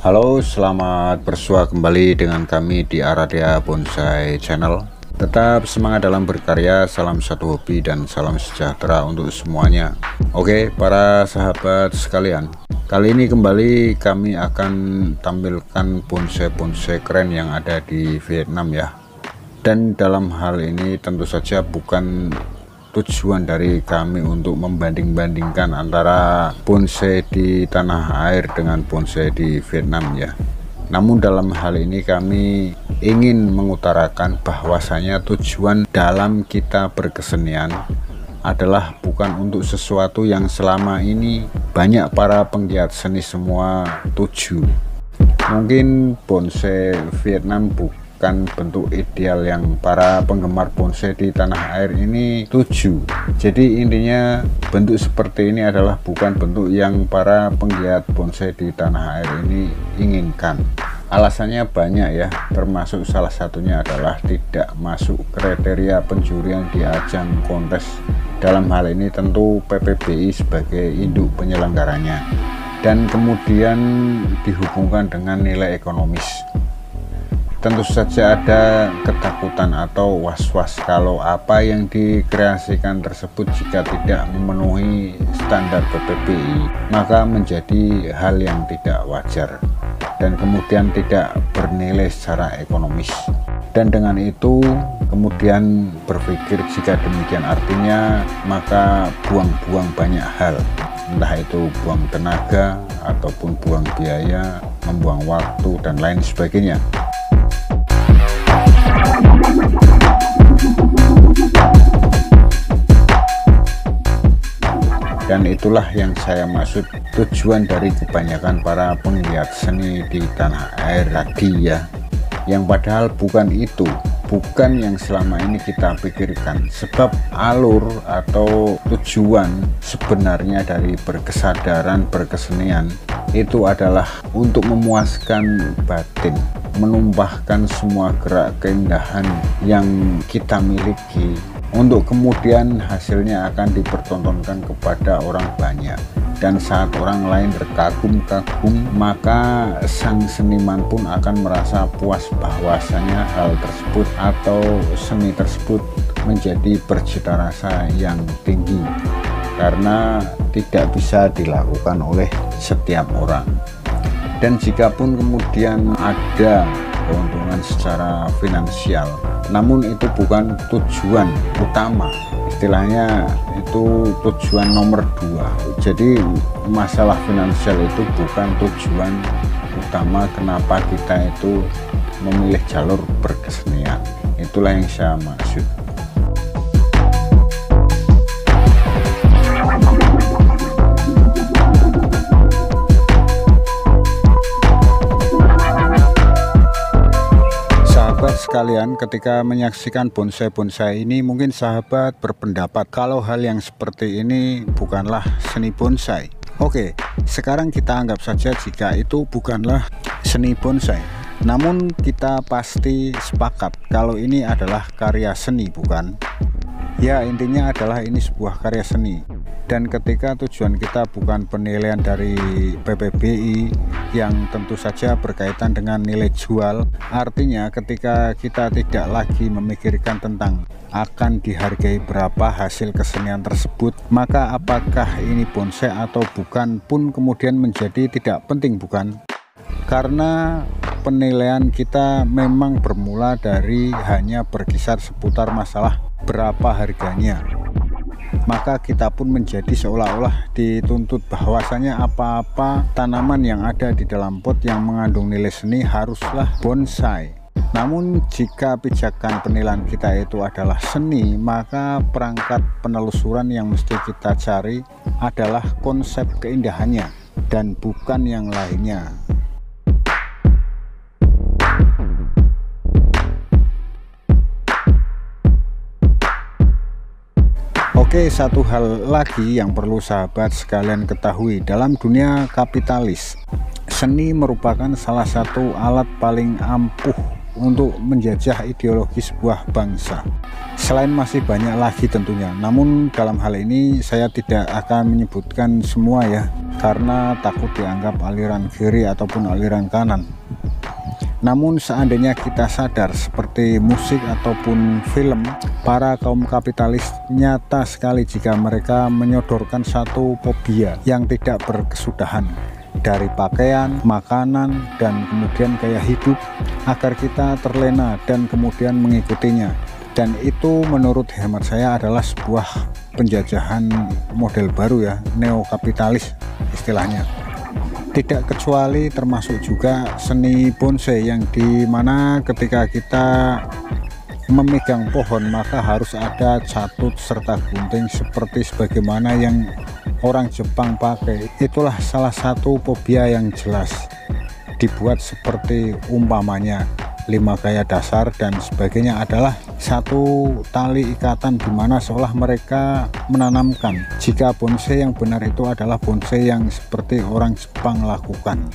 Halo, selamat bersua kembali dengan kami di Aradia Bonsai Channel. Tetap semangat dalam berkarya, salam satu hobi dan salam sejahtera untuk semuanya. Oke, para sahabat sekalian, kali ini kembali kami akan tampilkan bonsai-bonsai keren yang ada di Vietnam ya. Dan dalam hal ini tentu saja bukan tujuan dari kami untuk membanding-bandingkan antara bonsai di tanah air dengan bonsai di Vietnam ya. Namun dalam hal ini kami ingin mengutarakan bahwasanya tujuan dalam kita berkesenian adalah bukan untuk sesuatu yang selama ini banyak para penggiat seni semua tuju. Mungkin bonsai Vietnam bukan bentuk ideal yang para penggemar bonsai di tanah air ini tuju. Jadi intinya bentuk seperti ini adalah bukan bentuk yang para penggiat bonsai di tanah air ini inginkan. Alasannya banyak ya, termasuk salah satunya adalah tidak masuk kriteria penjurian di ajang kontes. Dalam hal ini tentu PPBI sebagai induk penyelenggaranya, dan kemudian dihubungkan dengan nilai ekonomis. Tentu saja ada ketakutan atau was-was kalau apa yang dikreasikan tersebut jika tidak memenuhi standar PPBI maka menjadi hal yang tidak wajar dan kemudian tidak bernilai secara ekonomis. Dan dengan itu kemudian berpikir jika demikian artinya maka buang-buang banyak hal, entah itu buang tenaga ataupun buang biaya, membuang waktu dan lain sebagainya. Dan itulah yang saya maksud tujuan dari kebanyakan para penggiat seni di tanah air tadi ya, yang padahal bukan itu, bukan yang selama ini kita pikirkan. Sebab alur atau tujuan sebenarnya dari berkesadaran berkesenian itu adalah untuk memuaskan batin, menumpahkan semua gerak keindahan yang kita miliki untuk kemudian hasilnya akan dipertontonkan kepada orang banyak. Dan saat orang lain terkagum-kagum, maka sang seniman pun akan merasa puas bahwasanya hal tersebut atau seni tersebut menjadi bercita rasa yang tinggi, karena tidak bisa dilakukan oleh setiap orang. Dan jikapun kemudian ada keuntungan secara finansial, namun itu bukan tujuan utama, istilahnya itu tujuan nomor 2. Jadi masalah finansial itu bukan tujuan utama kenapa kita itu memilih jalur berkesenian. Itulah yang saya maksud. Sekalian, ketika menyaksikan bonsai-bonsai ini mungkin sahabat berpendapat kalau hal yang seperti ini bukanlah seni bonsai. Oke, sekarang kita anggap saja jika itu bukanlah seni bonsai, namun kita pasti sepakat kalau ini adalah karya seni, bukan? Ya, intinya adalah ini sebuah karya seni. Dan ketika tujuan kita bukan penilaian dari PPBI yang tentu saja berkaitan dengan nilai jual, artinya ketika kita tidak lagi memikirkan tentang akan dihargai berapa hasil kesenian tersebut, maka apakah ini bonsai atau bukan pun kemudian menjadi tidak penting, bukan? Karena penilaian kita memang bermula dari hanya berkisar seputar masalah berapa harganya, maka kita pun menjadi seolah-olah dituntut bahwasanya apa-apa tanaman yang ada di dalam pot yang mengandung nilai seni haruslah bonsai. Namun jika pijakan penilaian kita itu adalah seni, maka perangkat penelusuran yang mesti kita cari adalah konsep keindahannya dan bukan yang lainnya. Oke, satu hal lagi yang perlu sahabat sekalian ketahui, dalam dunia kapitalis, seni merupakan salah satu alat paling ampuh untuk menjajah ideologi sebuah bangsa. Selain masih banyak lagi tentunya, namun dalam hal ini saya tidak akan menyebutkan semua ya, karena takut dianggap aliran kiri ataupun aliran kanan. Namun seandainya kita sadar seperti musik ataupun film, para kaum kapitalis nyata sekali jika mereka menyodorkan satu fobia yang tidak berkesudahan dari pakaian, makanan, dan kemudian gaya hidup agar kita terlena dan kemudian mengikutinya. Dan itu menurut hemat saya adalah sebuah penjajahan model baru ya, neokapitalis istilahnya. Tidak kecuali termasuk juga seni bonsai yang dimana ketika kita memegang pohon maka harus ada catut serta gunting seperti sebagaimana yang orang Jepang pakai. Itulah salah satu fobia yang jelas dibuat seperti umpamanya 5 gaya dasar dan sebagainya adalah satu tali ikatan dimana seolah mereka menanamkan jika bonsai yang benar itu adalah bonsai yang seperti orang Jepang lakukan.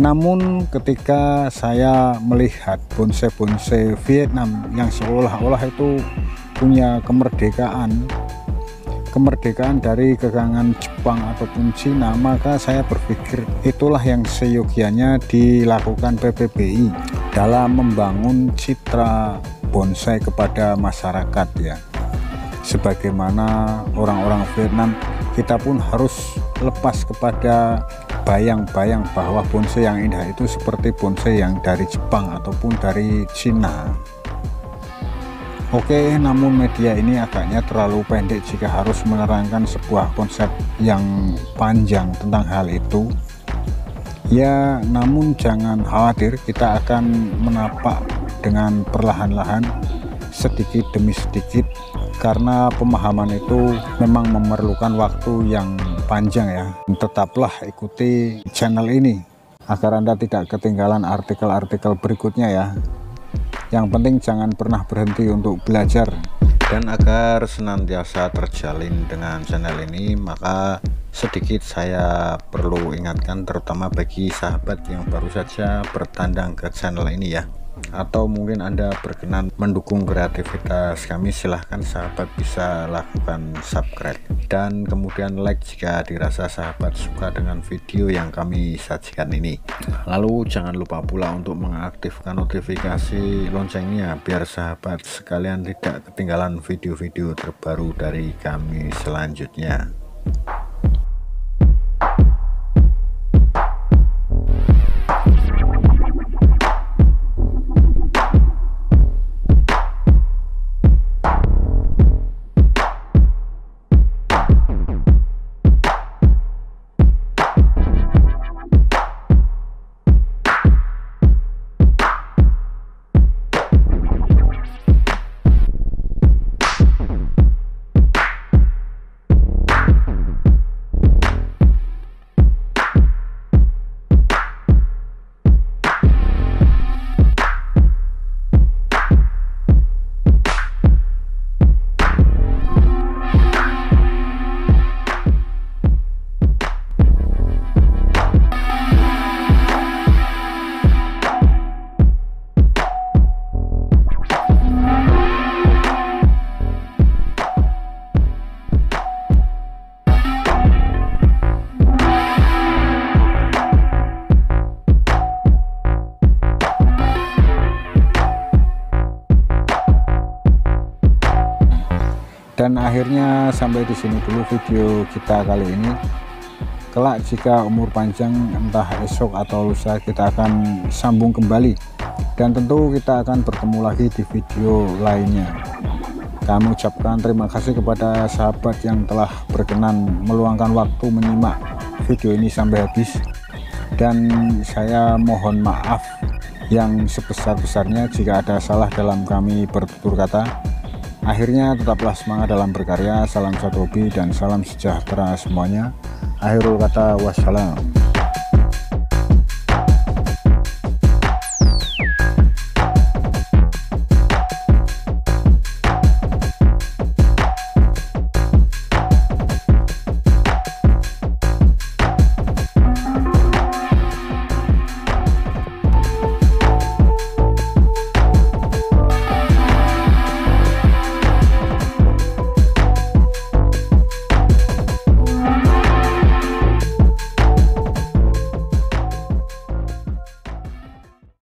Namun ketika saya melihat bonsai-bonsai Vietnam yang seolah-olah itu punya kemerdekaan dari kekangan Jepang ataupun Cina, maka saya berpikir itulah yang seyogianya dilakukan PPBI dalam membangun citra bonsai kepada masyarakat ya. Sebagaimana orang-orang Vietnam, kita pun harus lepas kepada bayang-bayang bahwa bonsai yang indah itu seperti bonsai yang dari Jepang ataupun dari Cina. Oke, namun media ini agaknya terlalu pendek jika harus menerangkan sebuah konsep yang panjang tentang hal itu. Ya, namun jangan khawatir, kita akan menapak dengan perlahan-lahan, sedikit demi sedikit, karena pemahaman itu memang memerlukan waktu yang panjang ya. Tetaplah ikuti channel ini agar Anda tidak ketinggalan artikel-artikel berikutnya ya. Yang penting jangan pernah berhenti untuk belajar. Dan agar senantiasa terjalin dengan channel ini, maka sedikit saya perlu ingatkan terutama bagi sahabat yang baru saja bertandang ke channel ini ya, atau mungkin Anda berkenan mendukung kreativitas kami, silahkan sahabat bisa lakukan subscribe dan kemudian like jika dirasa sahabat suka dengan video yang kami sajikan ini. Lalu jangan lupa pula untuk mengaktifkan notifikasi loncengnya biar sahabat sekalian tidak ketinggalan video-video terbaru dari kami selanjutnya. Dan akhirnya sampai di sini dulu video kita kali ini. Kelak jika umur panjang, entah esok atau lusa, kita akan sambung kembali, dan tentu kita akan bertemu lagi di video lainnya. Kami ucapkan terima kasih kepada sahabat yang telah berkenan meluangkan waktu menyimak video ini sampai habis, dan saya mohon maaf yang sebesar-besarnya jika ada salah dalam kami bertutur kata. Akhirnya tetaplah semangat dalam berkarya. Salam satu hobi dan salam sejahtera semuanya. Akhirul kata, wassalam.